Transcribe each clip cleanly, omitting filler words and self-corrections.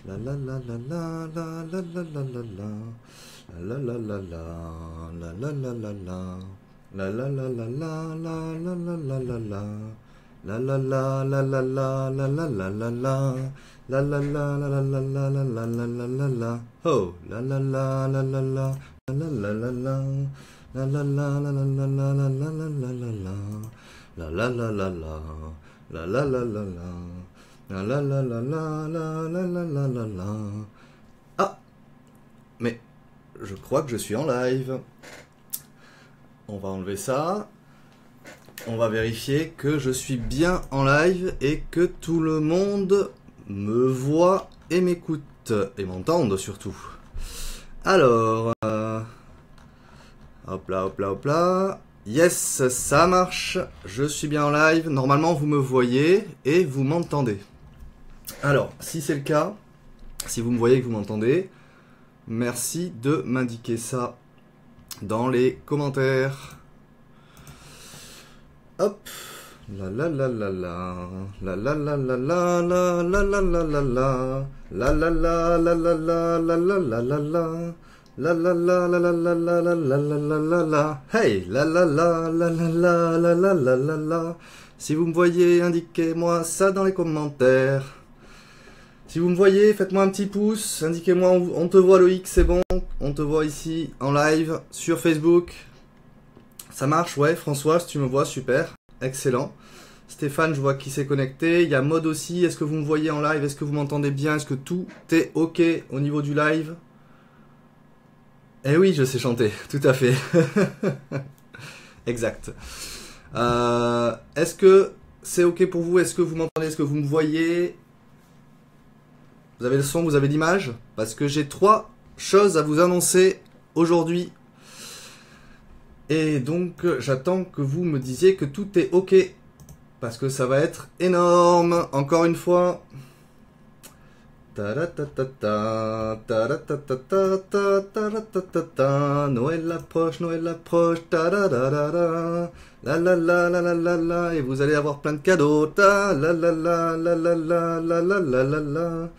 La la la la la la la la la la la. La la la la la la la la la. La la la la la la la la la la. La la la la la la la la la la la. La la la la la la la la la la la la la. Oh, la la la la la la la la la la. La la la la la la la la la la la la la. La la la la la. La la la la la. La la la la la la la la la la la. Ah, mais je crois que je suis en live. On va enlever ça. On va vérifier que je suis bien en live et que tout le monde me voit et m'écoute et m'entende surtout. Alors, hop là, hop là, hop là. Yes, ça marche. Je suis bien en live. Normalement, vous me voyez et vous m'entendez. Alors, si c'est le cas, si vous me voyez et que vous m'entendez, merci de m'indiquer ça dans les commentaires. Hop. La la la la la. La la la la la la la la la la la. La la la la la la la la la la la. La la la la la la la la la la la la. Hey, la la la la la la la la la la la. Si vous me voyez, indiquez-moi ça dans les commentaires. Si vous me voyez, faites-moi un petit pouce, indiquez-moi, on te voit Loïc, c'est bon, on te voit ici en live sur Facebook. Ça marche, ouais, Françoise, tu me vois, super, excellent. Stéphane, je vois qui s'est connecté, il y a Maud aussi, est-ce que vous me voyez en live, est-ce que vous m'entendez bien, est-ce que tout est ok au niveau du live? Eh oui, je sais chanter, tout à fait. Exact. Est-ce que c'est ok pour vous, est-ce que vous m'entendez, est-ce que vous me voyez? Vous avez le son, vous avez l'image? Parce que j'ai 3 choses à vous annoncer aujourd'hui. Et donc, j'attends que vous me disiez que tout est ok. Parce que ça va être énorme. Encore une fois. Ta-ra-ta-ta-ta, ta-ra-ta-ta-ta, ta-ra-ta-ta-ta. Noël approche, ta-ra-ra-ra-ra. La la la la la la la. Et vous allez avoir plein de cadeaux. Ta la la la la la la la la la la la.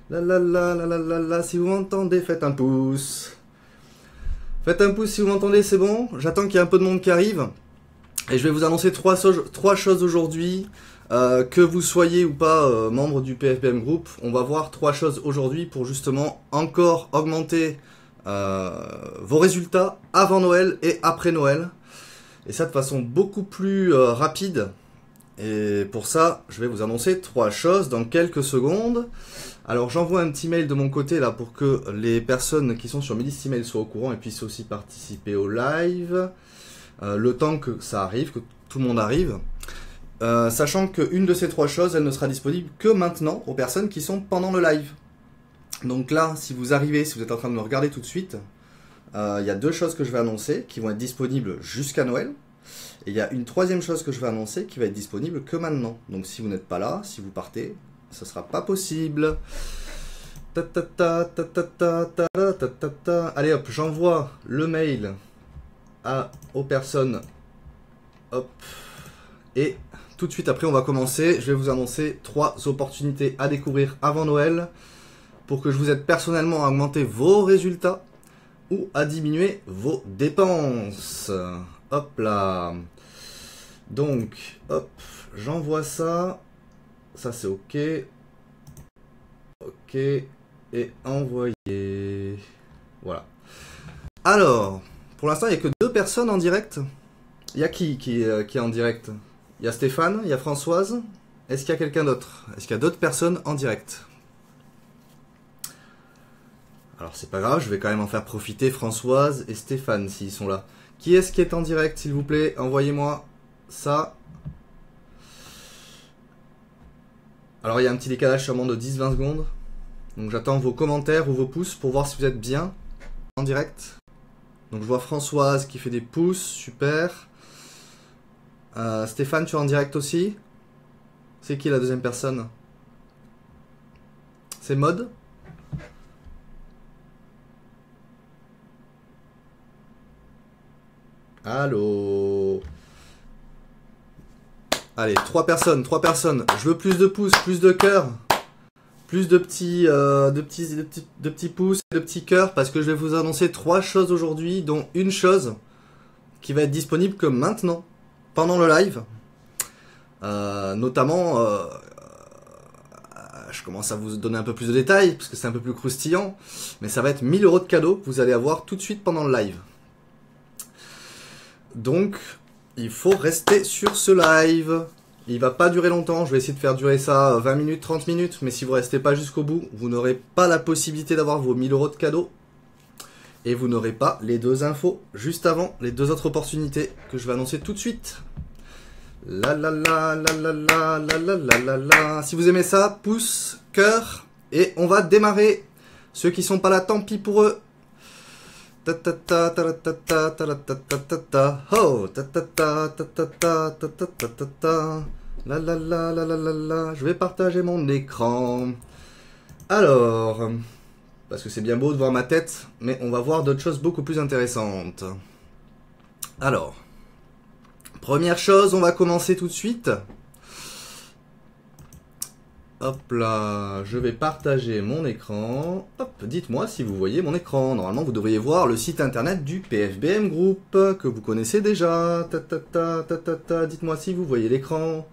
La la la la la la la. Si vous m'entendez, faites un pouce. Faites un pouce si vous m'entendez, c'est bon. J'attends qu'il y ait un peu de monde qui arrive. Et je vais vous annoncer 3 choses aujourd'hui. Que vous soyez ou pas membre du PFBM Group, on va voir 3 choses aujourd'hui pour justement encore augmenter vos résultats avant Noël et après Noël. Et ça de façon beaucoup plus rapide. Et pour ça, je vais vous annoncer 3 choses dans quelques secondes. Alors j'envoie un petit mail de mon côté là pour que les personnes qui sont sur mes listes email soient au courant et puissent aussi participer au live. Le temps que ça arrive, que tout le monde arrive. Sachant qu'une de ces 3 choses, elle ne sera disponible que maintenant aux personnes qui sont pendant le live. Donc là, si vous arrivez, si vous êtes en train de me regarder tout de suite, il y a 2 choses que je vais annoncer qui vont être disponibles jusqu'à Noël. Et il y a une 3e chose que je vais annoncer qui va être disponible que maintenant. Donc si vous n'êtes pas là, si vous partez, ce sera pas possible. Allez hop, j'envoie le mail aux personnes. Hop. Et tout de suite après, on va commencer. Je vais vous annoncer 3 opportunités à découvrir avant Noël pour que je vous aide personnellement à augmenter vos résultats ou à diminuer vos dépenses. Hop là. Donc, hop, j'envoie ça. Ça, c'est OK. OK. Et envoyer. Voilà. Alors, pour l'instant, il n'y a que 2 personnes en direct. Il y a qui est en direct? Il y a Stéphane, il y a Françoise. Est-ce qu'il y a quelqu'un d'autre? Est-ce qu'il y a d'autres personnes en direct? Alors, c'est pas grave, je vais quand même en faire profiter Françoise et Stéphane s'ils sont là. Qui est-ce qui est en direct, s'il vous plaît? Envoyez-moi ça. Alors, il y a un petit décalage sûrement de 10-20 secondes. Donc, j'attends vos commentaires ou vos pouces pour voir si vous êtes bien en direct. Donc, je vois Françoise qui fait des pouces. Super. Stéphane, tu es en direct aussi? C'est qui la 2e personne? C'est Maud? Allô? Allez, 3 personnes, 3 personnes. Je veux plus de pouces, plus de cœurs. plus de petits pouces et de petits cœurs parce que je vais vous annoncer 3 choses aujourd'hui, dont une chose qui va être disponible que maintenant, pendant le live. Notamment, je commence à vous donner un peu plus de détails parce que c'est un peu plus croustillant, mais ça va être 1000 € de cadeaux que vous allez avoir tout de suite pendant le live. Donc, il faut rester sur ce live. Il va pas durer longtemps, je vais essayer de faire durer ça 20 minutes, 30 minutes, mais si vous restez pas jusqu'au bout, vous n'aurez pas la possibilité d'avoir vos 1000 € de cadeaux. Et vous n'aurez pas les 2 infos juste avant, les 2 autres opportunités que je vais annoncer tout de suite. La la la la la la la la la la la. Si vous aimez ça, pouce, cœur, et on va démarrer. Ceux qui sont pas là, tant pis pour eux. Ta ta ta ta ta ta ta ta ta ta ta. Oh, ta ta ta ta ta ta ta ta ta ta ta. La la la la la la la. Je vais partager mon écran. Alors, parce que c'est bien beau de voir ma tête, mais on va voir d'autres choses beaucoup plus intéressantes. Alors, première chose, on va commencer tout de suite. Hop là, je vais partager mon écran. Hop, dites-moi si vous voyez mon écran. Normalement, vous devriez voir le site internet du PFBM Group, que vous connaissez déjà. Ta ta ta ta ta ta. Dites-moi si vous voyez l'écran.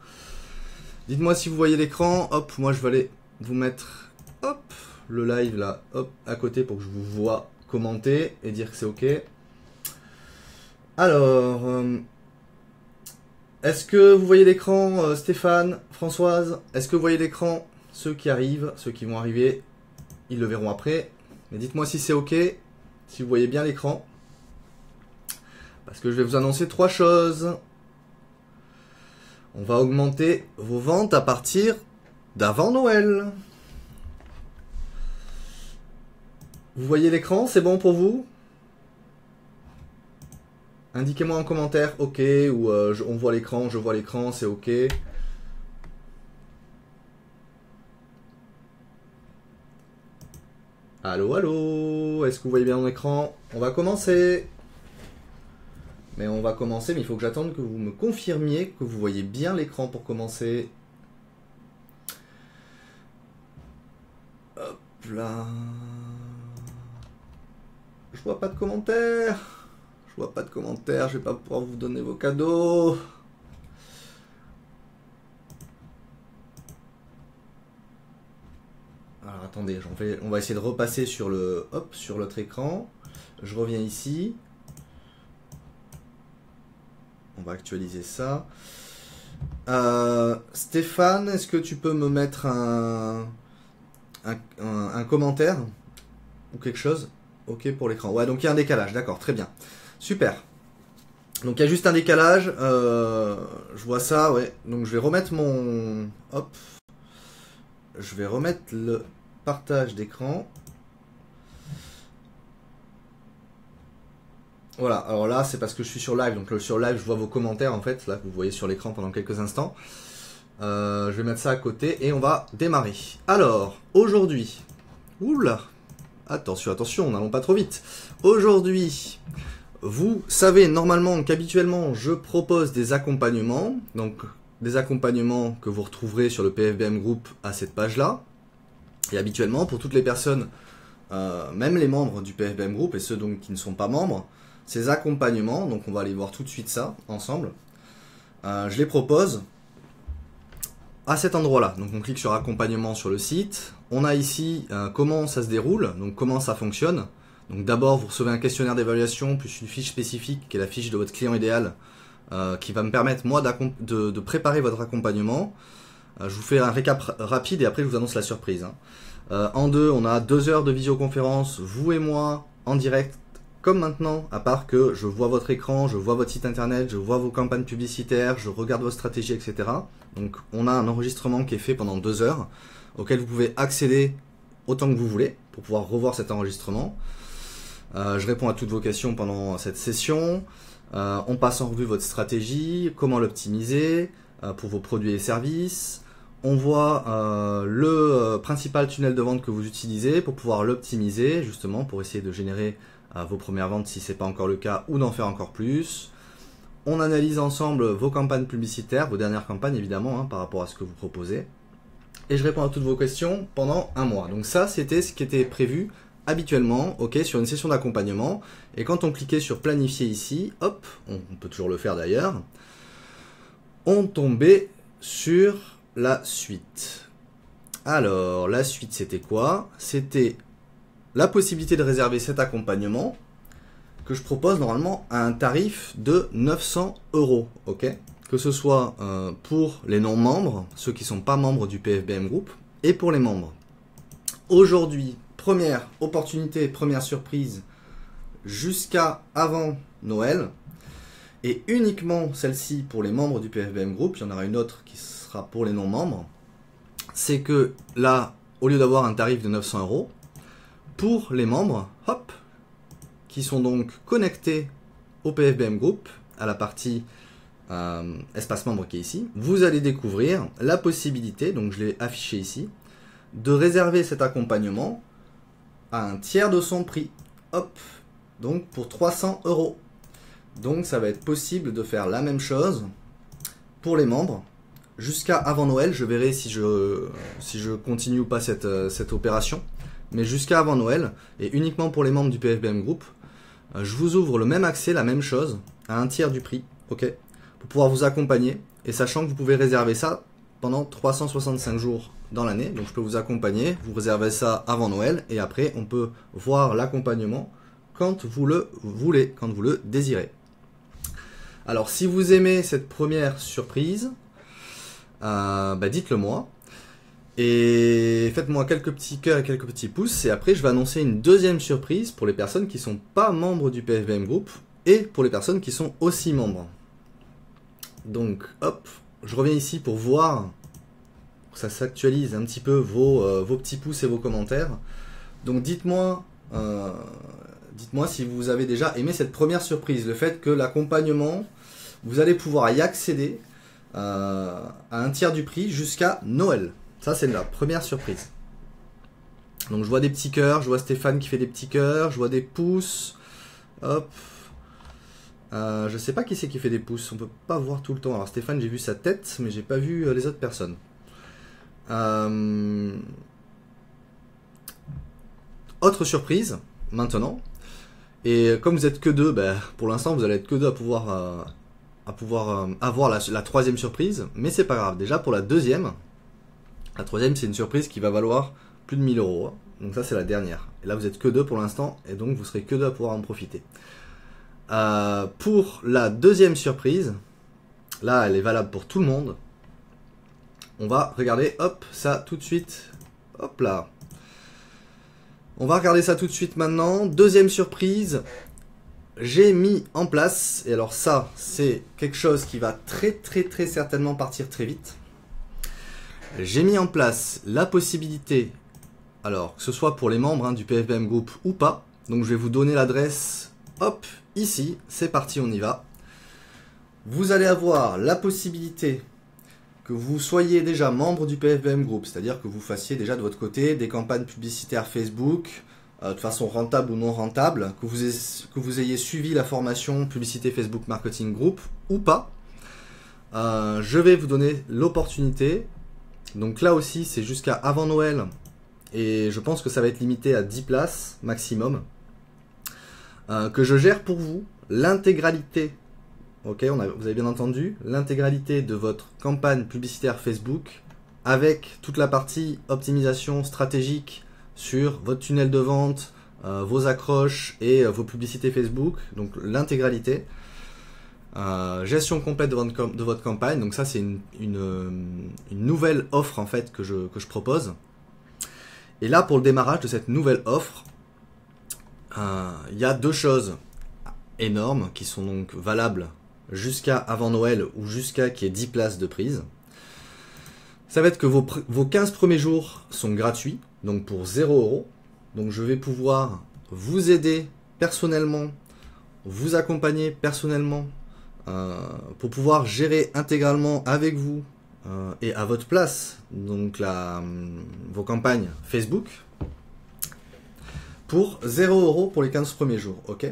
Dites-moi si vous voyez l'écran. Hop, moi je vais aller vous mettre hop, le live là, hop, à côté pour que je vous vois commenter et dire que c'est ok. Alors, est-ce que vous voyez l'écran, Stéphane, Françoise? Est-ce que vous voyez l'écran? Ceux qui arrivent, ceux qui vont arriver, ils le verront après. Mais dites-moi si c'est ok, si vous voyez bien l'écran. Parce que je vais vous annoncer 3 choses. On va augmenter vos ventes à partir d'avant Noël. Vous voyez l'écran? C'est bon pour vous? Indiquez-moi en commentaire, ok, ou on voit l'écran, je vois l'écran, c'est ok. Allô, allô, est-ce que vous voyez bien mon écran? On va commencer. Mais il faut que j'attende que vous me confirmiez que vous voyez bien l'écran pour commencer. Hop là. Je vois pas de commentaires. Je vois pas de commentaires, je vais pas pouvoir vous donner vos cadeaux. Alors attendez, on va essayer de repasser sur le sur l'autre écran. Je reviens ici. On va actualiser ça. Stéphane, est-ce que tu peux me mettre un commentaire ou quelque chose? Ok pour l'écran. Ouais, donc il y a un décalage, d'accord, très bien. Super. Donc il y a juste un décalage. Je vois ça, ouais. Donc je vais remettre mon... Hop. Je vais remettre le partage d'écran. Voilà, alors là c'est parce que je suis sur live. Donc sur live je vois vos commentaires en fait. Là que vous voyez sur l'écran pendant quelques instants. Je vais mettre ça à côté et on va démarrer. Alors, aujourd'hui... Oula. Attention, attention, n'allons pas trop vite. Aujourd'hui... Vous savez normalement qu'habituellement je propose des accompagnements, donc des accompagnements que vous retrouverez sur le PFBM Group à cette page-là. Et habituellement pour toutes les personnes, même les membres du PFBM Group et ceux donc qui ne sont pas membres, ces accompagnements, donc on va aller voir tout de suite ça ensemble, je les propose à cet endroit-là. Donc on clique sur accompagnement sur le site, on a ici comment ça se déroule, donc comment ça fonctionne. Donc d'abord, vous recevez un questionnaire d'évaluation plus une fiche spécifique qui est la fiche de votre client idéal qui va me permettre moi de préparer votre accompagnement. Je vous fais un récap rapide et après je vous annonce la surprise. En deux, on a 2 heures de visioconférence, vous et moi, en direct, comme maintenant, à part que je vois votre écran, je vois votre site internet, je vois vos campagnes publicitaires, je regarde vos stratégies, etc. Donc on a un enregistrement qui est fait pendant 2 heures, auquel vous pouvez accéder autant que vous voulez pour pouvoir revoir cet enregistrement. Je réponds à toutes vos questions pendant cette session. On passe en revue votre stratégie, comment l'optimiser pour vos produits et services. On voit le principal tunnel de vente que vous utilisez pour pouvoir l'optimiser, justement pour essayer de générer vos premières ventes si ce n'est pas encore le cas ou d'en faire encore plus. On analyse ensemble vos campagnes publicitaires, vos dernières campagnes évidemment, par rapport à ce que vous proposez. et je réponds à toutes vos questions pendant un mois. Donc ça, c'était ce qui était prévu habituellement, ok, sur une session d'accompagnement. Et quand on cliquait sur planifier ici, hop, on peut toujours le faire d'ailleurs, on tombait sur la suite. Alors, la suite, c'était quoi? C'était la possibilité de réserver cet accompagnement que je propose normalement à un tarif de 900 €, ok? Que ce soit pour les non-membres, ceux qui ne sont pas membres du PFBM Group, et pour les membres. Aujourd'hui, première opportunité, première surprise, jusqu'à avant Noël, et uniquement celle-ci pour les membres du PFBM Group, il y en aura une autre qui sera pour les non-membres, c'est que là, au lieu d'avoir un tarif de 900 €, pour les membres, hop, qui sont donc connectés au PFBM Group, à la partie espace membre qui est ici, vous allez découvrir la possibilité, donc je l'ai affiché ici, de réserver cet accompagnement à un tiers de son prix, hop, donc pour 300 €. Donc ça va être possible de faire la même chose pour les membres jusqu'à avant Noël. Je verrai si je continue ou pas cette opération, mais jusqu'à avant Noël, et uniquement pour les membres du PFBM Group, je vous ouvre le même accès, la même chose, à un tiers du prix, ok, pour pouvoir vous accompagner, et sachant que vous pouvez réserver ça pendant 365 jours dans l'année. Donc je peux vous accompagner, vous réservez ça avant Noël, et après on peut voir l'accompagnement quand vous le voulez, quand vous le désirez. Alors si vous aimez cette première surprise, dites-le moi. Et faites-moi quelques petits cœurs et quelques petits pouces. Et après, je vais annoncer une deuxième surprise pour les personnes qui ne sont pas membres du PFBM Group et pour les personnes qui sont aussi membres. Donc, hop, je reviens ici pour voir que ça s'actualise un petit peu vos petits pouces et vos commentaires. Donc, dites-moi si vous avez déjà aimé cette première surprise. Le fait que l'accompagnement, vous allez pouvoir y accéder à un tiers du prix jusqu'à Noël. Ça, c'est la première surprise. Donc, je vois des petits cœurs. Je vois Stéphane qui fait des petits cœurs. Je vois des pouces. Hop. Je sais pas qui c'est qui fait des pouces. On peut pas voir tout le temps. Alors, Stéphane, j'ai vu sa tête, mais j'ai pas vu les autres personnes. Autre surprise, maintenant. Et comme vous êtes que deux, pour l'instant, vous allez être que deux à pouvoir avoir la troisième surprise. Mais c'est pas grave. Déjà, pour la deuxième... La troisième, c'est une surprise qui va valoir plus de 1000 €. Donc ça, c'est la dernière. Et là, vous êtes que deux pour l'instant, et donc vous serez que deux à pouvoir en profiter. Pour la deuxième surprise, là, elle est valable pour tout le monde. On va regarder, hop, ça tout de suite. Hop là. On va regarder ça tout de suite maintenant. Deuxième surprise, j'ai mis en place, et alors ça, c'est quelque chose qui va très certainement partir très vite. J'ai mis en place la possibilité, alors que ce soit pour les membres du PFBM Group ou pas, donc je vais vous donner l'adresse, hop, ici, c'est parti, on y va. Vous allez avoir la possibilité que vous soyez déjà membre du PFBM Group, c'est-à-dire que vous fassiez déjà de votre côté des campagnes publicitaires Facebook, de façon rentable ou non rentable, que vous ayez suivi la formation Publicité Facebook Marketing Group ou pas. Je vais vous donner l'opportunité. Donc là aussi, c'est jusqu'à avant Noël, et je pense que ça va être limité à 10 places maximum, que je gère pour vous l'intégralité, ok, vous avez bien entendu, l'intégralité de votre campagne publicitaire Facebook, avec toute la partie optimisation stratégique sur votre tunnel de vente, vos accroches et vos publicités Facebook, donc l'intégralité. Gestion complète de votre campagne, donc ça c'est une nouvelle offre en fait que je propose. Et là, pour le démarrage de cette nouvelle offre, il y a deux choses énormes qui sont donc valables jusqu'à avant Noël ou jusqu'à qu'il y ait 10 places de prise. Ça va être que vos 15 premiers jours sont gratuits, donc pour 0 €. Donc je vais pouvoir vous aider personnellement, vous accompagner personnellement, pour pouvoir gérer intégralement avec vous et à votre place donc vos campagnes Facebook pour 0 € pour les 15 premiers jours, ok.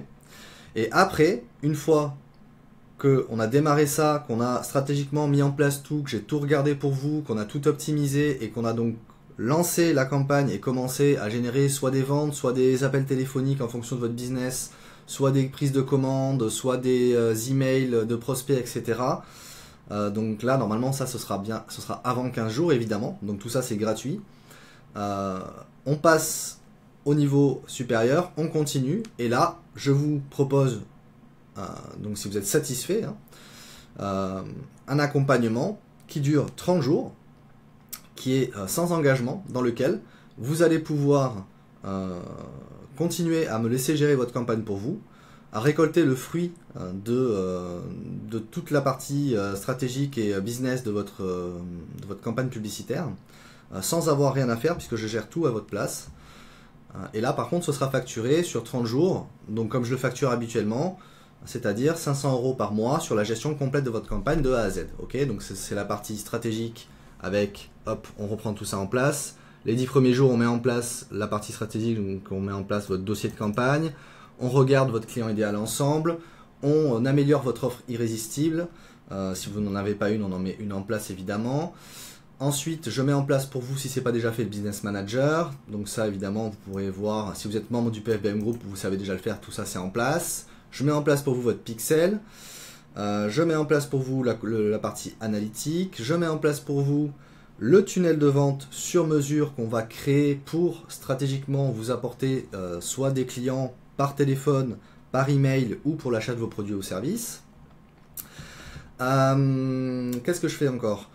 Et après, une fois qu'on a démarré ça, qu'on a stratégiquement mis en place tout, que j'ai tout regardé pour vous, qu'on a tout optimisé et qu'on a donc lancé la campagne et commencé à générer soit des ventes, soit des appels téléphoniques en fonction de votre business, soit des prises de commandes, soit des emails de prospects, etc. Donc là, normalement, ça, ce sera avant 15 jours, évidemment. Donc tout ça, c'est gratuit. On passe au niveau supérieur, on continue. Et là, je vous propose, donc si vous êtes satisfait, un accompagnement qui dure 30 jours, qui est sans engagement, dans lequel vous allez pouvoir continuer à me laisser gérer votre campagne pour vous, à récolter le fruit de toute la partie stratégique et business de votre campagne publicitaire, sans avoir rien à faire puisque je gère tout à votre place. Et là par contre ce sera facturé sur 30 jours, donc comme je le facture habituellement, c'est-à-dire 500 € par mois sur la gestion complète de votre campagne de A à Z. Okay, donc c'est la partie stratégique avec, hop, on reprend tout ça en place. Les 10 premiers jours, on met en place la partie stratégique, donc on met en place votre dossier de campagne, on regarde votre client idéal ensemble, on améliore votre offre irrésistible. Si vous n'en avez pas une, on en met une en place évidemment. Ensuite, je mets en place pour vous, si ce n'est pas déjà fait, le Business Manager. Donc ça, évidemment, vous pourrez voir, si vous êtes membre du PFBM Group, vous savez déjà le faire, tout ça c'est en place. Je mets en place pour vous votre pixel. Je mets en place pour vous la partie analytique. Je mets en place pour vous le tunnel de vente sur mesure qu'on va créer pour stratégiquement vous apporter soit des clients par téléphone, par email ou pour l'achat de vos produits ou services. Qu'est-ce que je fais encore ?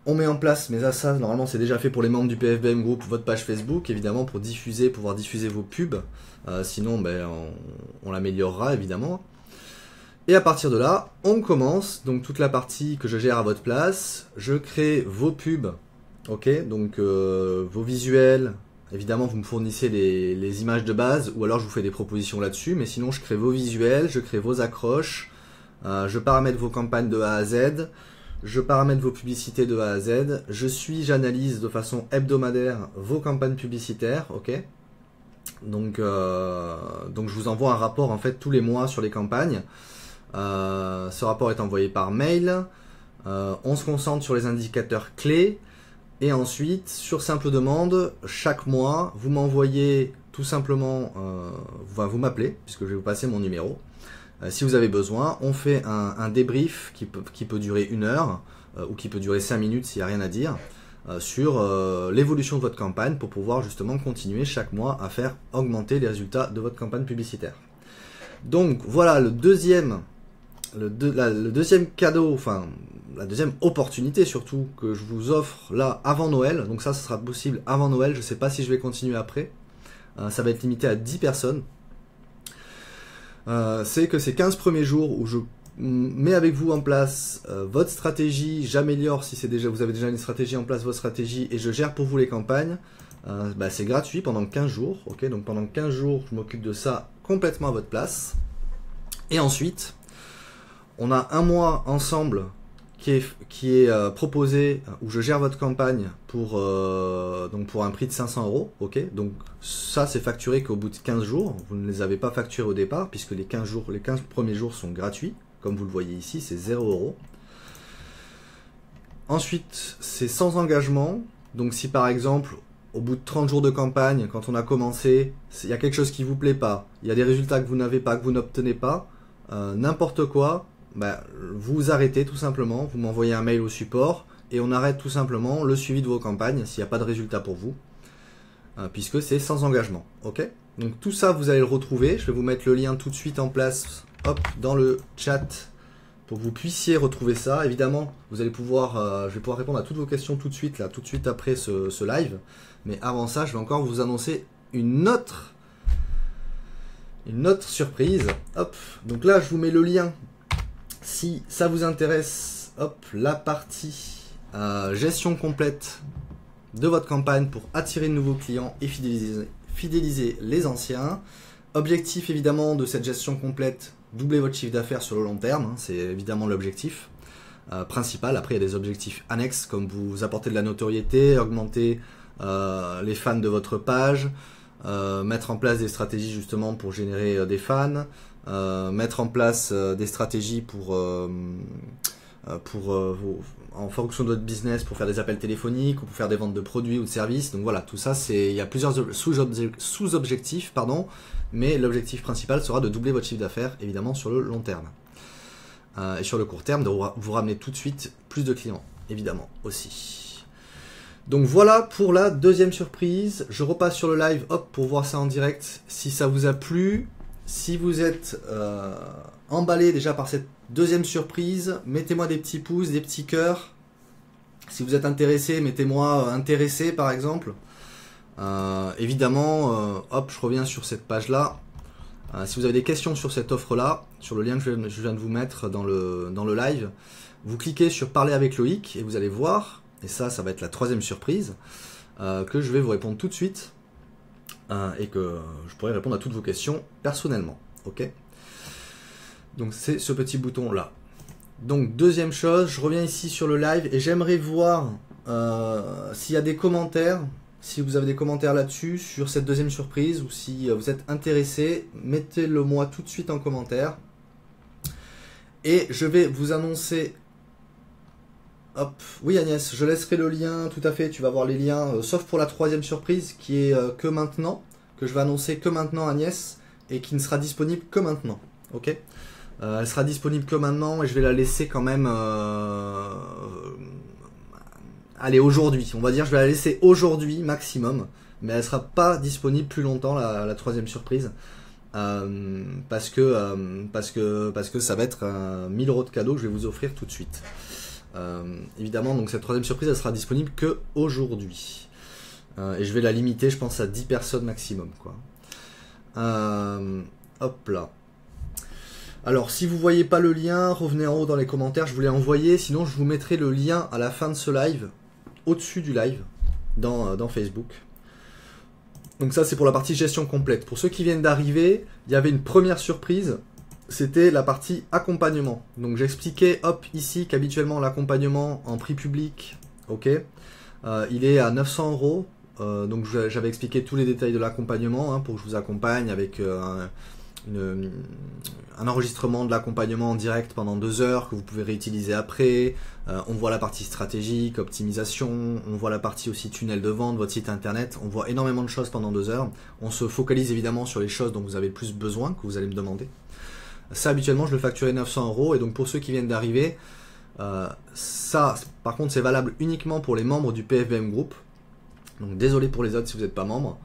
On met en place, mais ça normalement c'est déjà fait pour les membres du PFBM Group, votre page Facebook évidemment pour pouvoir diffuser vos pubs. Sinon ben, on l'améliorera évidemment. Et à partir de là, on commence donc toute la partie que je gère à votre place. Je crée vos pubs, ok, donc vos visuels. Évidemment, vous me fournissez les images de base ou alors je vous fais des propositions là-dessus. Mais sinon, je crée vos visuels, je crée vos accroches, je paramètre vos campagnes de A à Z, je paramètre vos publicités de A à Z. J'analyse de façon hebdomadaire vos campagnes publicitaires, ok. Donc je vous envoie un rapport en fait tous les mois sur les campagnes. Ce rapport est envoyé par mail. On se concentre sur les indicateurs clés et ensuite sur simple demande chaque mois vous m'envoyez tout simplement vous m'appelez puisque je vais vous passer mon numéro si vous avez besoin. On fait un débrief qui peut durer 1 heure ou qui peut durer 5 minutes s'il n'y a rien à dire sur l'évolution de votre campagne pour pouvoir justement continuer chaque mois à faire augmenter les résultats de votre campagne publicitaire. Donc voilà le deuxième cadeau, enfin la deuxième opportunité surtout que je vous offre là avant Noël. Donc ça sera possible avant Noël, je ne sais pas si je vais continuer après. Ça va être limité à 10 personnes. C'est que ces 15 premiers jours où je mets avec vous en place votre stratégie, j'améliore si vous avez déjà une stratégie en place, votre stratégie, et je gère pour vous les campagnes. C'est gratuit pendant 15 jours. Okay, donc pendant 15 jours, je m'occupe de ça complètement à votre place. Et ensuite, on a un mois ensemble qui est proposé où je gère votre campagne pour un prix de 500 €. Okay, donc ça c'est facturé qu'au bout de 15 jours. Vous ne les avez pas facturés au départ puisque les 15 premiers jours sont gratuits. Comme vous le voyez ici, c'est 0 €. Ensuite, c'est sans engagement. Donc si par exemple, au bout de 30 jours de campagne, quand on a commencé, il y a quelque chose qui ne vous plaît pas, il y a des résultats que vous n'avez pas, que vous n'obtenez pas, n'importe quoi, vous arrêtez tout simplement, vous m'envoyez un mail au support et on arrête tout simplement le suivi de vos campagnes s'il n'y a pas de résultat pour vous, puisque c'est sans engagement. Ok, donc tout ça vous allez le retrouver, je vais vous mettre le lien tout de suite en place, hop, dans le chat pour que vous puissiez retrouver ça. Évidemment, vous allez pouvoir, je vais pouvoir répondre à toutes vos questions tout de suite après ce live, mais avant ça, je vais encore vous annoncer une autre surprise. Hop, donc là, je vous mets le lien. Si ça vous intéresse, hop, la partie gestion complète de votre campagne pour attirer de nouveaux clients et fidéliser les anciens. Objectif évidemment de cette gestion complète, doubler votre chiffre d'affaires sur le long terme, hein, c'est évidemment l'objectif principal. Après, il y a des objectifs annexes comme vous apporter de la notoriété, augmenter les fans de votre page, mettre en place des stratégies justement pour générer des fans, mettre en place des stratégies en fonction de votre business, pour faire des appels téléphoniques ou pour faire des ventes de produits ou de services. Donc voilà, tout ça, il y a plusieurs sous-objectifs, pardon, mais l'objectif principal sera de doubler votre chiffre d'affaires, évidemment, sur le long terme. Et sur le court terme, de vous ramener tout de suite plus de clients, évidemment, aussi. Donc voilà pour la deuxième surprise. Je repasse sur le live, hop, pour voir ça en direct. Si ça vous a plu, si vous êtes emballé déjà par cette deuxième surprise, mettez-moi des petits pouces, des petits cœurs. Si vous êtes intéressé, mettez-moi intéressé par exemple. Évidemment, hop, je reviens sur cette page-là. Si vous avez des questions sur cette offre-là, sur le lien que je viens de vous mettre dans le live, vous cliquez sur Parler avec Loïc et vous allez voir, et ça va être la troisième surprise, que je vais vous répondre tout de suite et que je pourrai répondre à toutes vos questions personnellement. Ok ? Donc c'est ce petit bouton-là. Donc deuxième chose, je reviens ici sur le live et j'aimerais voir s'il y a des commentaires. Si vous avez des commentaires là-dessus, sur cette deuxième surprise, ou si vous êtes intéressé, mettez-le moi tout de suite en commentaire. Et je vais vous annoncer... Hop, oui Agnès, je laisserai le lien, tout à fait, tu vas voir les liens, sauf pour la troisième surprise qui est que maintenant, que je vais annoncer que maintenant Agnès, et qui ne sera disponible que maintenant. Ok ? Elle sera disponible que maintenant et je vais la laisser quand même... Allez, aujourd'hui, on va dire, je vais la laisser aujourd'hui maximum, mais elle sera pas disponible plus longtemps, la troisième surprise, parce que ça va être 1000 € de cadeau que je vais vous offrir tout de suite. Évidemment, donc cette troisième surprise, elle sera disponible que aujourd'hui, et je vais la limiter, je pense, à 10 personnes maximum, quoi. Hop là. Alors, si vous voyez pas le lien, revenez en haut dans les commentaires, je vous l'ai envoyé, sinon je vous mettrai le lien à la fin de ce live, au-dessus du live, dans Facebook. Donc ça, c'est pour la partie gestion complète. Pour ceux qui viennent d'arriver, il y avait une première surprise, c'était la partie accompagnement. Donc j'expliquais, hop, ici, qu'habituellement l'accompagnement en prix public, ok, il est à 900 €. Donc j'avais expliqué tous les détails de l'accompagnement, pour que je vous accompagne avec un enregistrement de l'accompagnement en direct pendant 2 heures que vous pouvez réutiliser après. On voit la partie stratégique, optimisation, on voit la partie aussi tunnel de vente, votre site internet, on voit énormément de choses pendant 2 heures. On se focalise évidemment sur les choses dont vous avez le plus besoin, que vous allez me demander. Ça, habituellement, je le facturais 900 €, et donc pour ceux qui viennent d'arriver, ça, par contre, c'est valable uniquement pour les membres du PFBM Group. Donc désolé pour les autres si vous n'êtes pas membre.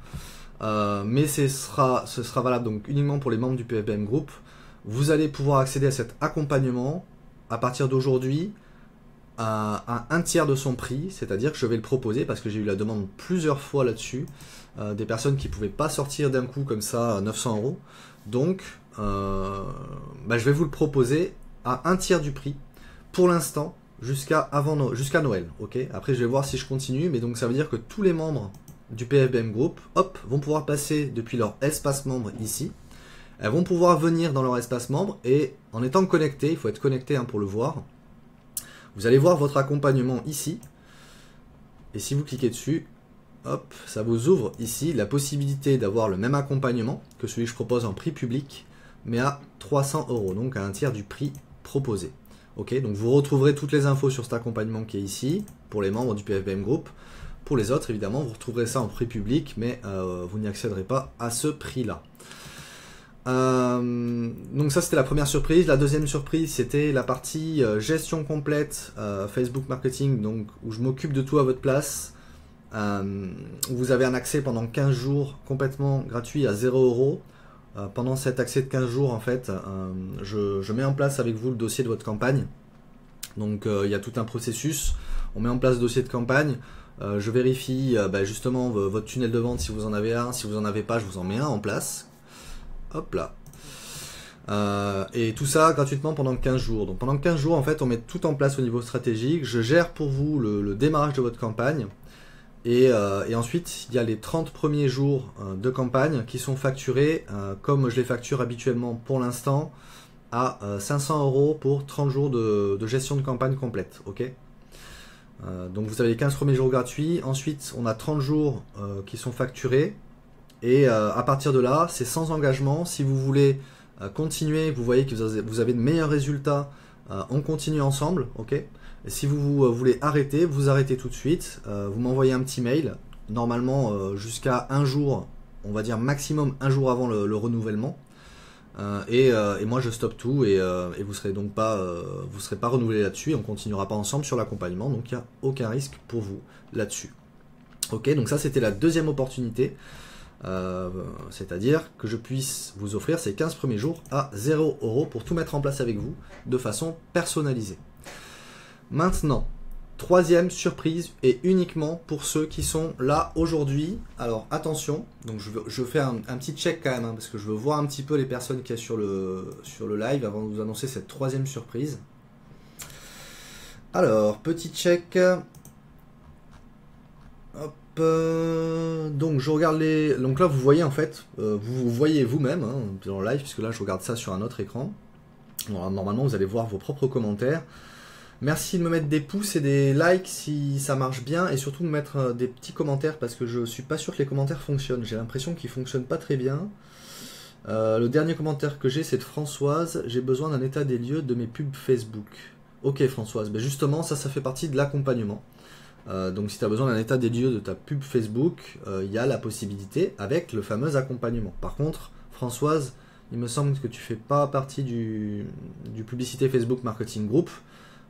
Mais ce sera valable donc uniquement pour les membres du PFBM Group. Vous allez pouvoir accéder à cet accompagnement à partir d'aujourd'hui à un tiers de son prix, c'est-à-dire que je vais le proposer parce que j'ai eu la demande plusieurs fois là-dessus, des personnes qui ne pouvaient pas sortir d'un coup comme ça à 900 €. Donc je vais vous le proposer à un tiers du prix pour l'instant jusqu'à Noël. Ok, après je vais voir si je continue, mais donc ça veut dire que tous les membres du PFBM Group, hop, vont pouvoir passer depuis leur espace membre ici. Elles vont pouvoir venir dans leur espace membre et en étant connecté, il faut être connecté pour le voir. Vous allez voir votre accompagnement ici. Et si vous cliquez dessus, hop, ça vous ouvre ici la possibilité d'avoir le même accompagnement que celui que je propose en prix public, mais à 300 €, donc à un tiers du prix proposé. Ok, donc vous retrouverez toutes les infos sur cet accompagnement qui est ici, pour les membres du PFBM Group. Pour les autres, évidemment, vous retrouverez ça en prix public, mais vous n'y accéderez pas à ce prix-là. Donc ça, c'était la première surprise. La deuxième surprise, c'était la partie gestion complète Facebook Marketing, donc où je m'occupe de tout à votre place. Vous avez un accès pendant 15 jours complètement gratuit à 0 €. Pendant cet accès de 15 jours, en fait, je mets en place avec vous le dossier de votre campagne. Donc il y a tout un processus. On met en place le dossier de campagne. Je vérifie justement votre tunnel de vente si vous en avez un. Si vous n'en avez pas, je vous en mets un en place. Hop là. Et tout ça gratuitement pendant 15 jours. Donc pendant 15 jours, en fait, on met tout en place au niveau stratégique. Je gère pour vous le démarrage de votre campagne. Et ensuite, il y a les 30 premiers jours de campagne qui sont facturés, comme je les facture habituellement pour l'instant, à 500 € pour 30 jours de gestion de campagne complète. Ok. Donc vous avez les 15 premiers jours gratuits. Ensuite, on a 30 jours qui sont facturés. Et à partir de là, c'est sans engagement. Si vous voulez continuez, vous voyez que vous avez de meilleurs résultats, on continue ensemble, ok. Et si vous voulez arrêter, vous arrêtez tout de suite, vous m'envoyez un petit mail, normalement jusqu'à un jour, on va dire maximum un jour avant le renouvellement. Et moi je stoppe tout et vous serez donc pas renouvelé là-dessus et on continuera pas ensemble sur l'accompagnement, donc il n'y a aucun risque pour vous là-dessus. Ok, donc ça c'était la deuxième opportunité, c'est-à-dire que je puisse vous offrir ces 15 premiers jours à 0 € pour tout mettre en place avec vous de façon personnalisée. Maintenant, troisième surprise et uniquement pour ceux qui sont là aujourd'hui. Alors attention, donc je fais un petit check quand même, hein, parce que je veux voir un petit peu les personnes qu'il y a sur le live avant de vous annoncer cette troisième surprise. Alors, petit check. Hop, donc je regarde les... Donc là vous voyez en fait, vous voyez vous-même hein, dans le live, puisque là je regarde ça sur un autre écran. Alors, normalement vous allez voir vos propres commentaires. Merci de me mettre des pouces et des likes si ça marche bien, et surtout de me mettre des petits commentaires parce que je suis pas sûr que les commentaires fonctionnent. J'ai l'impression qu'ils fonctionnent pas très bien. Le dernier commentaire que j'ai c'est de Françoise. J'ai besoin d'un état des lieux de mes pubs Facebook. Ok Françoise, ben justement ça fait partie de l'accompagnement. Donc si tu as besoin d'un état des lieux de ta pub Facebook, il y a la possibilité avec le fameux accompagnement. Par contre Françoise, il me semble que tu fais pas partie du publicité Facebook Marketing Group.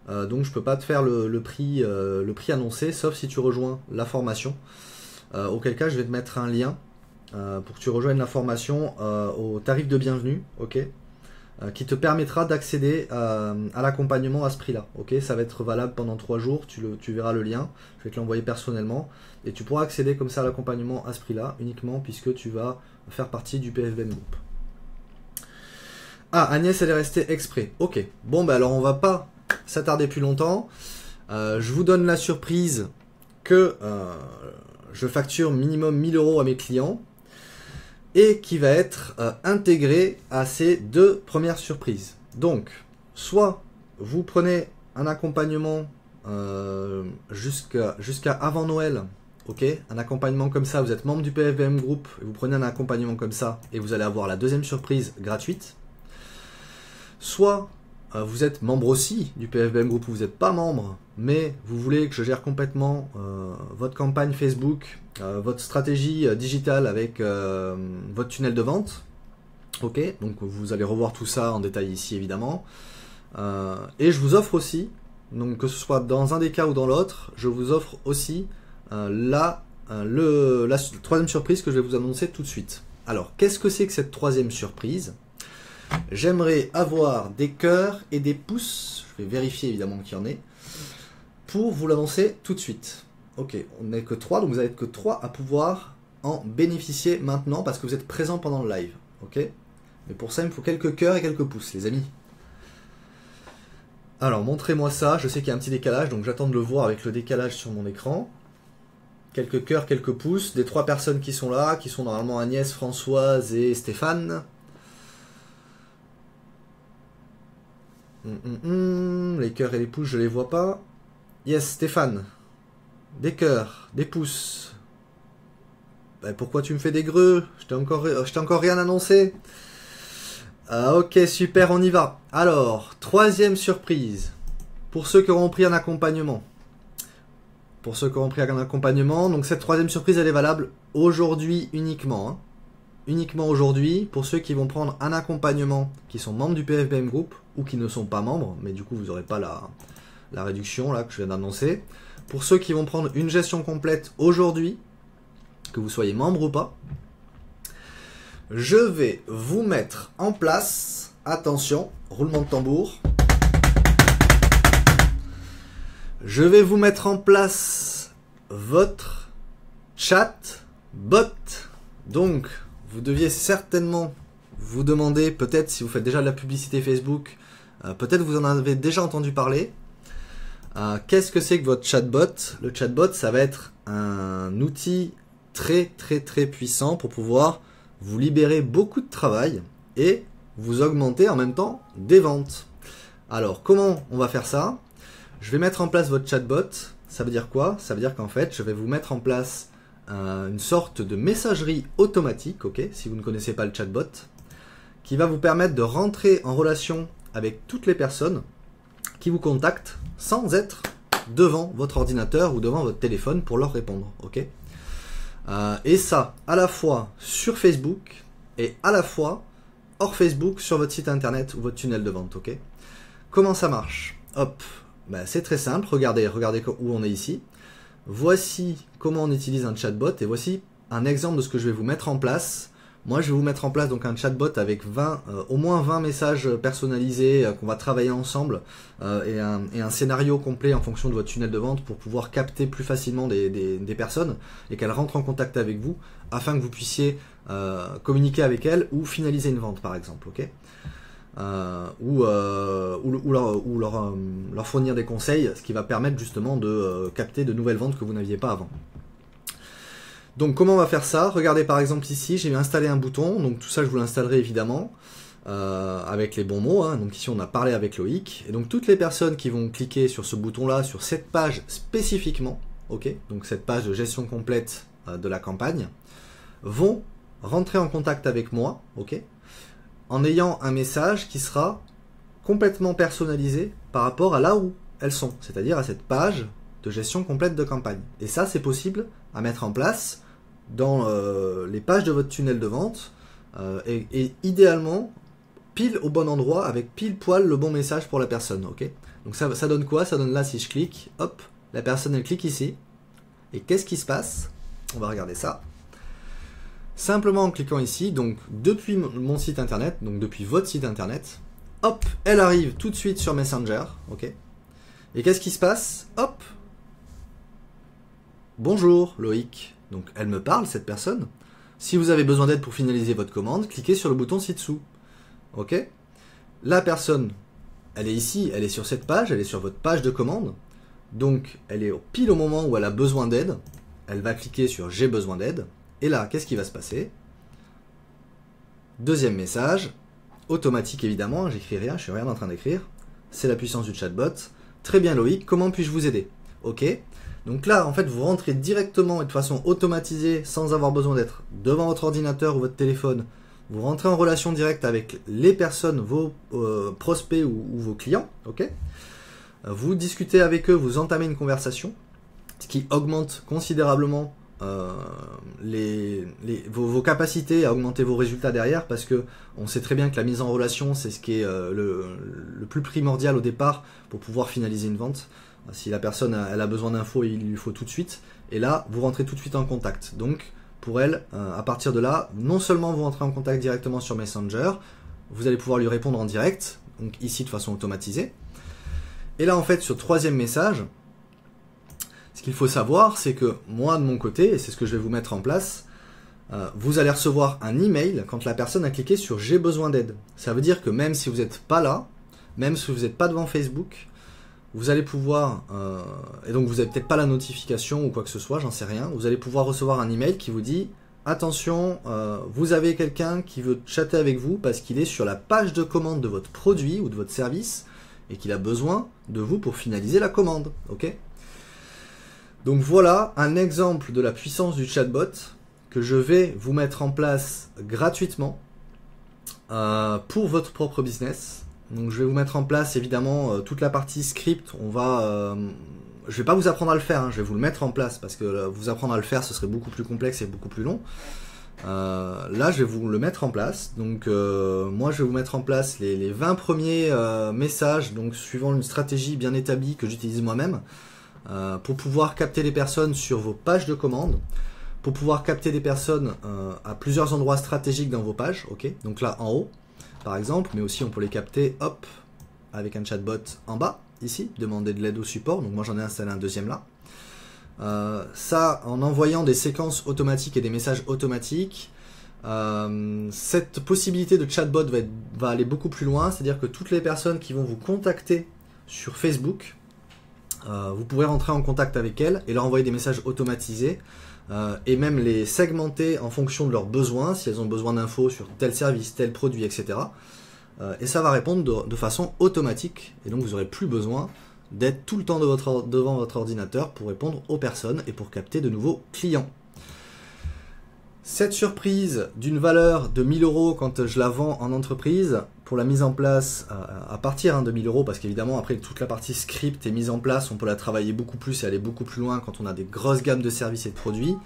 Donc je peux pas te faire le prix annoncé, sauf si tu rejoins la formation. Auquel cas je vais te mettre un lien pour que tu rejoignes la formation au tarif de bienvenue, ok, qui te permettra d'accéder à l'accompagnement à ce prix-là. Ok, ça va être valable pendant 3 jours. Tu verras le lien. Je vais te l'envoyer personnellement et tu pourras accéder comme ça à l'accompagnement à ce prix-là uniquement puisque tu vas faire partie du PFBM Group. Ah, Agnès, elle est restée exprès. Ok. Bon, ben alors on va pas s'attarder plus longtemps. Je vous donne la surprise que je facture minimum 1000 € à mes clients et qui va être intégré à ces 2 premières surprises. Donc, soit vous prenez un accompagnement jusqu'à avant Noël, ok, un accompagnement comme ça, vous êtes membre du PFBM Group, et vous prenez un accompagnement comme ça et vous allez avoir la deuxième surprise gratuite. Soit vous êtes membre aussi du PFBM Group, vous n'êtes pas membre, mais vous voulez que je gère complètement votre campagne Facebook, votre stratégie digitale avec votre tunnel de vente. Ok, donc vous allez revoir tout ça en détail ici évidemment. Et je vous offre aussi, donc que ce soit dans un des cas ou dans l'autre, je vous offre aussi la troisième surprise que je vais vous annoncer tout de suite. Alors, qu'est-ce que c'est que cette troisième surprise ? J'aimerais avoir des cœurs et des pouces, je vais vérifier évidemment qu'il y en ait, pour vous l'annoncer tout de suite. Ok, on n'est que 3, donc vous n'êtes que 3 à pouvoir en bénéficier maintenant parce que vous êtes présent pendant le live. Ok, mais pour ça il me faut quelques cœurs et quelques pouces les amis. Alors montrez-moi ça, je sais qu'il y a un petit décalage, donc j'attends de le voir avec le décalage sur mon écran. Quelques cœurs, quelques pouces, des 3 personnes qui sont là, qui sont normalement Agnès, Françoise et Stéphane. Les cœurs et les pouces, je les vois pas. Yes, Stéphane. Des cœurs, des pouces. Ben, pourquoi tu me fais des greux? Je t'ai encore rien annoncé. Ok, super, on y va. Alors, troisième surprise. Pour ceux qui auront pris un accompagnement. Donc cette troisième surprise, elle est valable aujourd'hui uniquement. Hein. Uniquement aujourd'hui, pour ceux qui vont prendre un accompagnement, qui sont membres du PFBM Group, ou qui ne sont pas membres, mais du coup vous n'aurez pas la réduction là que je viens d'annoncer. Pour ceux qui vont prendre une gestion complète aujourd'hui, que vous soyez membre ou pas, je vais vous mettre en place, attention, roulement de tambour, je vais vous mettre en place votre chat bot. Donc, vous deviez certainement vous demander, peut-être si vous faites déjà de la publicité Facebook, peut-être vous en avez déjà entendu parler. Qu'est-ce que c'est que votre chatbot? Le chatbot, ça va être un outil très puissant pour pouvoir vous libérer beaucoup de travail et vous augmenter en même temps des ventes. Alors, comment on va faire ça? Je vais mettre en place votre chatbot. Ça veut dire quoi? Ça veut dire qu'en fait, je vais vous mettre en place une sorte de messagerie automatique, ok, si vous ne connaissez pas le chatbot, qui va vous permettre de rentrer en relation avec toutes les personnes qui vous contactent sans être devant votre ordinateur ou devant votre téléphone pour leur répondre. Ok, et ça, à la fois sur Facebook et à la fois hors Facebook sur votre site internet ou votre tunnel de vente. Ok, comment ça marche? Hop, ben, c'est très simple. Regardez où on est ici. Voici comment on utilise un chatbot et voici un exemple de ce que je vais vous mettre en place. Moi, je vais vous mettre en place donc un chatbot avec au moins 20 messages personnalisés qu'on va travailler ensemble et un scénario complet en fonction de votre tunnel de vente pour pouvoir capter plus facilement des personnes et qu'elles rentrent en contact avec vous afin que vous puissiez communiquer avec elles ou finaliser une vente par exemple, ok, ou leur fournir des conseils, ce qui va permettre justement de capter de nouvelles ventes que vous n'aviez pas avant. Donc comment on va faire ça? Regardez par exemple ici, j'ai installé un bouton, donc tout ça je vous l'installerai évidemment avec les bons mots, hein. Donc ici on a parlé avec Loïc, et donc toutes les personnes qui vont cliquer sur ce bouton là, sur cette page spécifiquement, ok, donc cette page de gestion complète de la campagne, vont rentrer en contact avec moi, ok, en ayant un message qui sera complètement personnalisé par rapport à là où elles sont, c'est-à-dire à cette page de gestion complète de campagne. Et ça c'est possible à mettre en place dans les pages de votre tunnel de vente et idéalement pile au bon endroit avec pile poil le bon message pour la personne. Ok, donc ça donne quoi? Ça donne là, si je clique, hop, la personne elle clique ici et qu'est-ce qui se passe? On va regarder ça. Simplement en cliquant ici, donc depuis mon site internet, donc depuis votre site internet, hop, elle arrive tout de suite sur Messenger. Ok, et qu'est-ce qui se passe? Hop, bonjour Loïc. Donc elle me parle, cette personne. Si vous avez besoin d'aide pour finaliser votre commande, cliquez sur le bouton ci-dessous. Ok, la personne, elle est ici, elle est sur cette page, elle est sur votre page de commande. Donc elle est pile au moment où elle a besoin d'aide. Elle va cliquer sur j'ai besoin d'aide. Et là, qu'est-ce qui va se passer? Deuxième message, automatique évidemment, j'écris rien, je suis rien en train d'écrire. C'est la puissance du chatbot. Très bien Loïc, comment puis-je vous aider? Ok. Donc là, en fait, vous rentrez directement et de façon automatisée, sans avoir besoin d'être devant votre ordinateur ou votre téléphone. Vous rentrez en relation directe avec les personnes, vos prospects ou vos clients. Ok, vous discutez avec eux, vous entamez une conversation, ce qui augmente considérablement vos capacités à augmenter vos résultats derrière, parce que on sait très bien que la mise en relation, c'est ce qui est le plus primordial au départ pour pouvoir finaliser une vente. Si la personne elle a besoin d'infos, il lui faut tout de suite. Et là, vous rentrez tout de suite en contact. Donc, pour elle, à partir de là, non seulement vous rentrez en contact directement sur Messenger, vous allez pouvoir lui répondre en direct, donc ici de façon automatisée. Et là, en fait, sur le troisième message, ce qu'il faut savoir, c'est que moi, de mon côté, et c'est ce que je vais vous mettre en place, vous allez recevoir un email quand la personne a cliqué sur « J'ai besoin d'aide ». Ça veut dire que même si vous n'êtes pas là, même si vous n'êtes pas devant Facebook, vous allez pouvoir, et donc vous n'avez peut-être pas la notification ou quoi que ce soit, j'en sais rien, vous allez pouvoir recevoir un email qui vous dit « Attention, vous avez quelqu'un qui veut chatter avec vous parce qu'il est sur la page de commande de votre produit ou de votre service et qu'il a besoin de vous pour finaliser la commande. » Ok ? Donc voilà un exemple de la puissance du chatbot que je vais vous mettre en place gratuitement pour votre propre business. Donc je vais vous mettre en place évidemment toute la partie script. Je vais pas vous apprendre à le faire, hein, je vais vous le mettre en place parce que vous apprendre à le faire ce serait beaucoup plus complexe et beaucoup plus long. Là je vais vous le mettre en place. Donc moi je vais vous mettre en place les 20 premiers messages, donc suivant une stratégie bien établie que j'utilise moi-même pour pouvoir capter les personnes sur vos pages de commande, pour pouvoir capter des personnes à plusieurs endroits stratégiques dans vos pages. Ok, donc là en haut par exemple, mais aussi on peut les capter, hop, avec un chatbot en bas, ici, demander de l'aide au support, donc moi j'en ai installé un deuxième là. Ça, en envoyant des séquences automatiques et des messages automatiques, cette possibilité de chatbot va aller beaucoup plus loin, c'est-à-dire que toutes les personnes qui vont vous contacter sur Facebook, vous pourrez rentrer en contact avec elles et leur envoyer des messages automatisés, et même les segmenter en fonction de leurs besoins, si elles ont besoin d'infos sur tel service, tel produit, etc. Et ça va répondre de façon automatique, et donc vous n'aurez plus besoin d'être tout le temps devant votre ordinateur pour répondre aux personnes et pour capter de nouveaux clients. Cette surprise d'une valeur de 1000 € quand je la vends en entreprise, pour la mise en place à partir de 1000 €, parce qu'évidemment après toute la partie script est mise en place, on peut la travailler beaucoup plus et aller beaucoup plus loin quand on a des grosses gammes de services et de produits.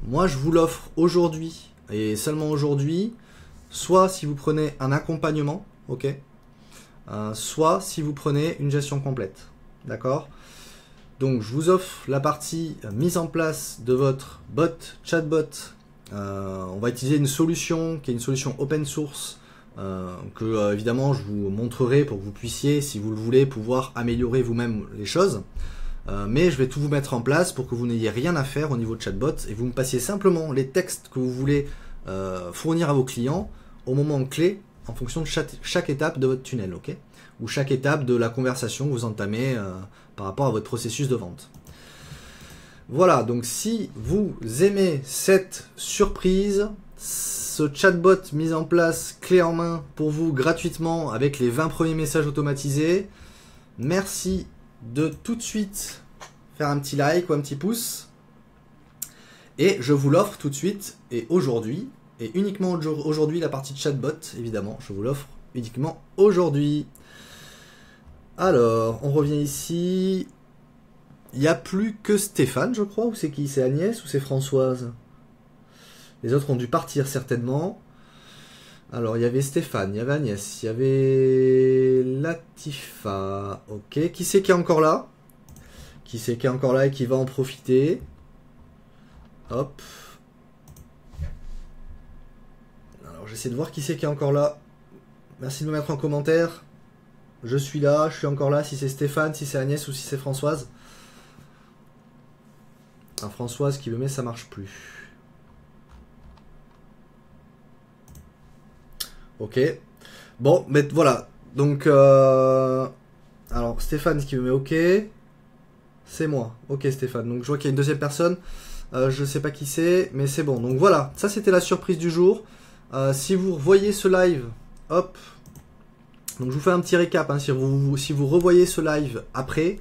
Moi je vous l'offre aujourd'hui et seulement aujourd'hui, soit si vous prenez un accompagnement, ok, soit si vous prenez une gestion complète, d'accord. Donc je vous offre la partie mise en place de votre chatbot. On va utiliser une solution qui est une solution open source que évidemment je vous montrerai pour que vous puissiez, si vous le voulez, pouvoir améliorer vous-même les choses. Mais je vais tout vous mettre en place pour que vous n'ayez rien à faire au niveau de chatbot et vous me passiez simplement les textes que vous voulez fournir à vos clients au moment clé en fonction de chaque étape de votre tunnel, ok, ou chaque étape de la conversation que vous entamez par rapport à votre processus de vente. Voilà, donc si vous aimez cette surprise, ce chatbot mis en place clé en main pour vous gratuitement avec les 20 premiers messages automatisés, merci de tout de suite faire un petit like ou un petit pouce. Et je vous l'offre tout de suite et aujourd'hui, et uniquement aujourd'hui la partie de chatbot, évidemment, je vous l'offre uniquement aujourd'hui. Alors, on revient ici. Il n'y a plus que Stéphane, je crois, ou c'est qui? C'est Agnès ou c'est Françoise? Les autres ont dû partir certainement. Alors, il y avait Stéphane, il y avait Agnès, il y avait Latifa. Ok, qui c'est qui est encore là? Qui c'est qui est encore là et qui va en profiter? Hop. Alors, j'essaie de voir qui c'est qui est encore là. Merci de me mettre en commentaire. Je suis là, je suis encore là, si c'est Stéphane, si c'est Agnès ou si c'est Françoise. Ah, Françoise qui me met, ça marche plus. Ok. Bon, mais voilà. Donc, alors, Stéphane qui me met ok. C'est moi. Ok, Stéphane. Donc, je vois qu'il y a une deuxième personne. Je sais pas qui c'est, mais c'est bon. Donc, voilà. Ça, c'était la surprise du jour. Si vous voyez ce live, hop. Donc je vous fais un petit récap, hein, si vous revoyez ce live après.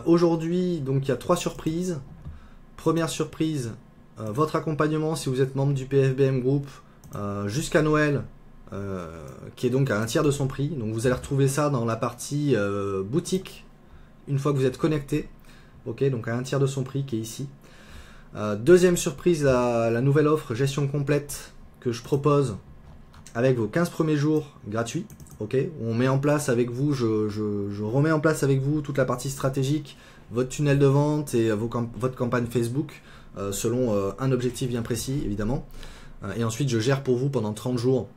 Aujourd'hui, donc il y a 3 surprises. Première surprise, votre accompagnement si vous êtes membre du PFBM Group jusqu'à Noël, qui est donc à un tiers de son prix. Donc vous allez retrouver ça dans la partie boutique une fois que vous êtes connecté. Ok, donc à un tiers de son prix qui est ici. Deuxième surprise, la nouvelle offre gestion complète que je propose avec vos 15 premiers jours gratuits. Ok, on met en place avec vous, je remets en place avec vous toute la partie stratégique, votre tunnel de vente et votre campagne Facebook selon un objectif bien précis évidemment. Et ensuite je gère pour vous pendant 30 jours,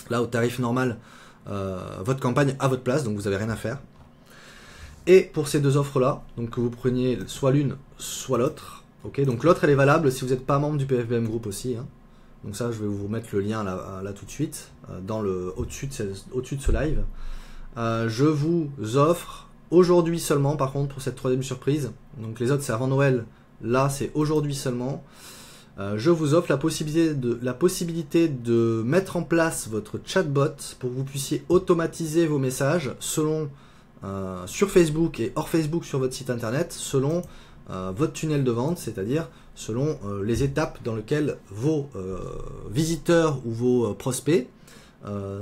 là au tarif normal, votre campagne à votre place, donc vous n'avez rien à faire. Et pour ces deux offres là, donc que vous preniez soit l'une soit l'autre, ok, donc l'autre elle est valable si vous n'êtes pas membre du PFBM Group aussi, hein. Donc ça, je vais vous mettre le lien là tout de suite, au-dessus de ce live. Je vous offre aujourd'hui seulement, par contre, pour cette troisième surprise. Donc les autres, c'est avant Noël. Là, c'est aujourd'hui seulement. Je vous offre la possibilité de mettre en place votre chatbot pour que vous puissiez automatiser vos messages sur Facebook et hors Facebook sur votre site internet, selon votre tunnel de vente, c'est-à-dire selon les étapes dans lesquelles vos visiteurs ou vos prospects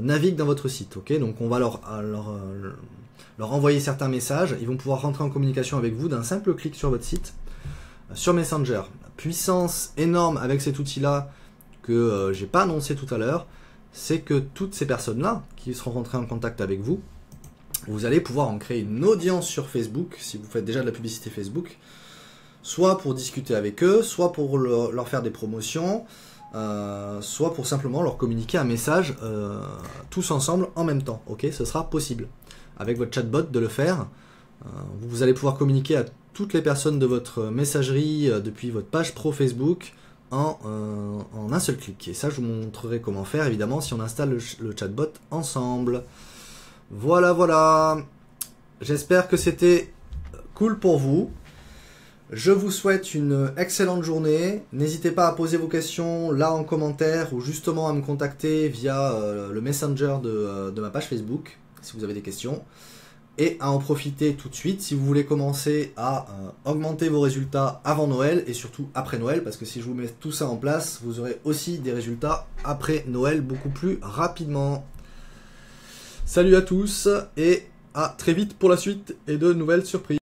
naviguent dans votre site. Okay, donc on va leur envoyer certains messages, ils vont pouvoir rentrer en communication avec vous d'un simple clic sur votre site, sur Messenger. La puissance énorme avec cet outil-là que j'ai pas annoncé tout à l'heure, c'est que toutes ces personnes-là qui seront rentrées en contact avec vous, vous allez pouvoir en créer une audience sur Facebook, si vous faites déjà de la publicité Facebook, soit pour discuter avec eux, soit pour leur faire des promotions, soit pour simplement leur communiquer un message tous ensemble en même temps. Ok, ce sera possible avec votre chatbot de le faire. Vous allez pouvoir communiquer à toutes les personnes de votre messagerie depuis votre page pro Facebook en un seul clic. Et ça, je vous montrerai comment faire évidemment si on installe le chatbot ensemble. Voilà, voilà. J'espère que c'était cool pour vous. Je vous souhaite une excellente journée. N'hésitez pas à poser vos questions là en commentaire ou justement à me contacter via le messenger de ma page Facebook si vous avez des questions. et à en profiter tout de suite si vous voulez commencer à augmenter vos résultats avant Noël et surtout après Noël, parce que si je vous mets tout ça en place, vous aurez aussi des résultats après Noël beaucoup plus rapidement. Salut à tous et à très vite pour la suite et de nouvelles surprises.